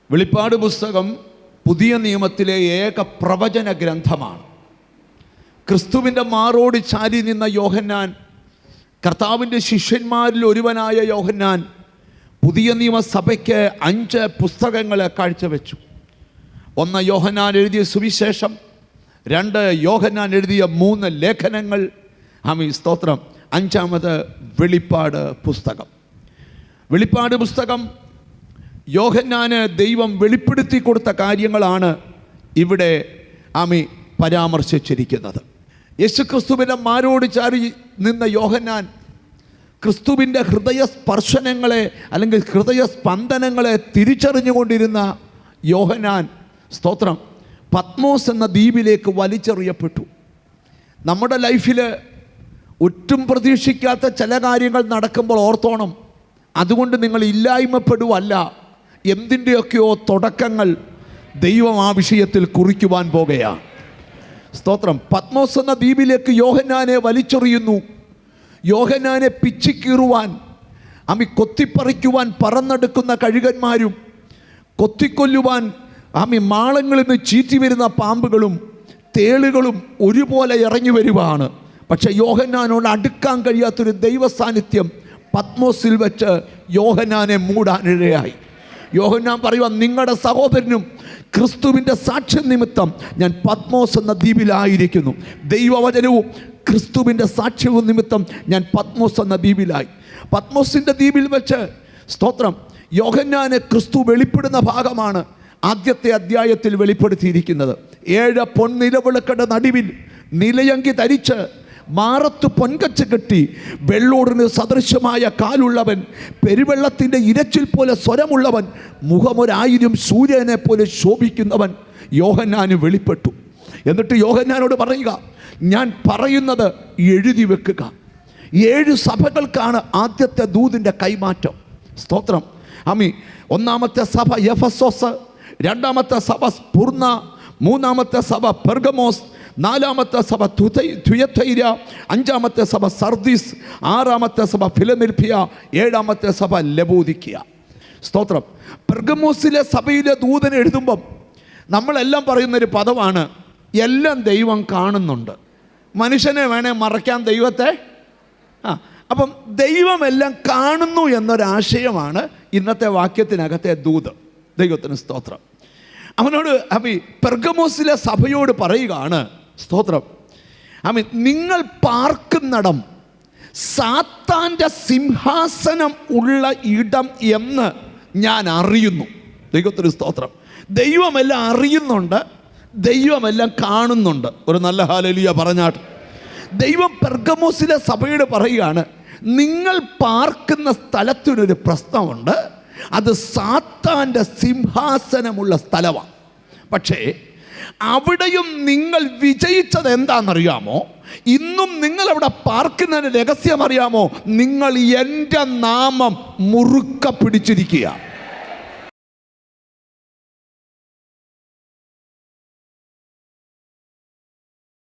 വെളിപ്പാട് പുസ്തകം പുതിയ നിയമത്തിലെ ഏക പ്രവചന ഗ്രന്ഥമാണ്. ക്രിസ്തുവിൻ്റെ മാറോട് ചാരി നിന്ന യോഹന്നാൻ, കർത്താവിൻ്റെ ശിഷ്യന്മാരിൽ ഒരുവനായ യോഹന്നാൻ, പുതിയ നിയമസഭയ്ക്ക് 5 പുസ്തകങ്ങൾ കാഴ്ചവെച്ചു. 1 യോഹന്നാൻ എഴുതിയ സുവിശേഷം, 2 യോഹന്നാൻ എഴുതിയ 3 ലേഖനങ്ങൾ, സ്തോത്രം, 5ാമത് വെളിപ്പാട് പുസ്തകം. വെളിപ്പാട് പുസ്തകം യോഹന്നാന് ദൈവം വെളിപ്പെടുത്തി കൊടുത്ത കാര്യങ്ങളാണ് ഇവിടെ പരാമർശിച്ചിരിക്കുന്നത്. യേശുക്രിസ്തുവിൻ്റെ മാരോട് ചാരി നിന്ന യോഹന്നാൻ ക്രിസ്തുവിൻ്റെ ഹൃദയ സ്പർശനങ്ങളെ അല്ലെങ്കിൽ ഹൃദയ സ്പന്ദനങ്ങളെ തിരിച്ചറിഞ്ഞുകൊണ്ടിരുന്ന യോഹന്നാൻ, സ്തോത്രം, പത്മോസ് എന്ന ദ്വീപിലേക്ക് വലിച്ചെറിയപ്പെട്ടു. നമ്മുടെ ലൈഫിൽ ഒട്ടും പ്രതീക്ഷിക്കാത്ത ചില കാര്യങ്ങൾ നടക്കുമ്പോൾ ഓർത്തോണം, അതുകൊണ്ട് നിങ്ങൾ ഇല്ലായ്മപ്പെടുവല്ല, എന്തിൻ്റെയൊക്കെയോ തുടക്കങ്ങൾ ദൈവം ആ വിഷയത്തിൽ കുറിക്കുവാൻ പോകുകയാണ്. സ്തോത്രം. പത്മോസ് എന്ന ദ്വീപിലേക്ക് യോഹന്നാനെ വലിച്ചെറിയുന്നു. യോഹന്നാനെ പിച്ചിക്കീറുവാൻ, കൊത്തിപ്പറിക്കുവാൻ പറന്നെടുക്കുന്ന കഴുകന്മാരും, കൊത്തിക്കൊല്ലുവാൻ മാളങ്ങളിൽ നിന്ന് ചീറ്റി വരുന്ന പാമ്പുകളും തേളുകളും ഒരുപോലെ ഇറങ്ങി വരുവാണ്. പക്ഷെ യോഹന്നാനോട് അടുക്കാൻ കഴിയാത്തൊരു ദൈവ സാന്നിധ്യം പത്മോസിൽ വെച്ച് യോഹന്നാനെ മൂടാനിടയായി. യോഹന്നാൻ പറയുക, നിങ്ങളുടെ സഹോദരനും ക്രിസ്തുവിൻ്റെ സാക്ഷ്യം നിമിത്തം ഞാൻ പത്മോസ് എന്ന ദ്വീപിലായിരിക്കുന്നു. ദൈവവചനവും ക്രിസ്തുവിൻ്റെ സാക്ഷ്യവും നിമിത്തം ഞാൻ പത്മോസ് എന്ന ദ്വീപിലായി. പത്മോസിൻ്റെ ദ്വീപിൽ വെച്ച്, സ്തോത്രം, യോഹന്നാനെ ക്രിസ്തു വെളിപ്പെടുന്ന ഭാഗമാണ് ആദ്യത്തെ അധ്യായത്തിൽ വെളിപ്പെടുത്തിയിരിക്കുന്നത്. 7 പൊൻനിലവിളക്കുകളുടെ നടുവിൽ നിലയങ്കി ധരിച്ച് മാറത്ത് പൊൻകച്ച് കെട്ടി വെള്ളോടിന് സദൃശമായ കാലുള്ളവൻ, പെരുവെള്ളത്തിൻ്റെ ഇരച്ചിൽ പോലെ സ്വരമുള്ളവൻ, മുഖമൊരായിരം സൂര്യനെ പോലെ ശോഭിക്കുന്നവൻ യോഹന്നാന് വെളിപ്പെട്ടു. എന്നിട്ട് യോഹന്നാനോട് പറയുക, ഞാൻ പറയുന്നത് എഴുതി വെക്കുക. 7 സഭകൾക്കാണ് ആദ്യത്തെ ദൂതിൻ്റെ കൈമാറ്റം. സ്തോത്രം. ഒന്നാമത്തെ സഭ എഫെസോസ്, 2ാമത്തെ സഭ സ്മുർന, 3ാമത്തെ സഭ പെർഗമോസ്, 4ാമത്തെ സഭ തുയഥൈര, 5ാമത്തെ സഭ സർദീസ്, 6ാമത്തെ സഭ ഫിലദെൽഫിയ, 7ാമത്തെ സഭ ലവോദിക്കിയ. സ്തോത്രം. പെർഗമോസിലെ സഭയിലെ ദൂതൻ എഴുതുമ്പം നമ്മളെല്ലാം പറയുന്നൊരു പദമാണ്, എല്ലാം ദൈവം കാണുന്നുണ്ട്. മനുഷ്യനെ വേണേ മറയ്ക്കാൻ ദൈവത്തെ. അപ്പം ദൈവമെല്ലാം കാണുന്നു എന്നൊരാശയമാണ് ഇന്നത്തെ വാക്യത്തിനകത്തെ ദൂത്. ദൈവത്തിന് സ്തോത്രം. അവനോട് പെർഗമോസിലെ സഭയോട് പറയുകയാണ്, സ്തോത്രം, നിങ്ങൾ പാർക്കുന്നിടം സാത്താൻ്റെ സിംഹാസനം ഉള്ള ഇടം എന്ന് ഞാൻ അറിയുന്നു. ദൈവത്തിന് സ്തോത്രം. ദൈവമെല്ലാം അറിയുന്നുണ്ട്, ദൈവമെല്ലാം കാണുന്നുണ്ട്. ഒരു നല്ല ഹല്ലേലൂയ പറഞ്ഞാട്ട്. ദൈവം പെർഗമോസിലെ സഭയോട് പറയുകയാണ്, നിങ്ങൾ പാർക്കുന്ന സ്ഥലത്തിനൊരു പ്രശ്നമുണ്ട്, അത് സാത്താൻ്റെ സിംഹാസനമുള്ള സ്ഥലമാണ്. പക്ഷേ അവിടെയും നിങ്ങൾ വിജയിച്ചത് എന്താണെന്നറിയാമോ? ഇന്നും നിങ്ങളവിടെ പാർക്കുന്നതിന് രഹസ്യം അറിയാമോ? നിങ്ങൾ എൻ്റെ നാമം മുറുക്ക പിടിച്ചിരിക്കുക.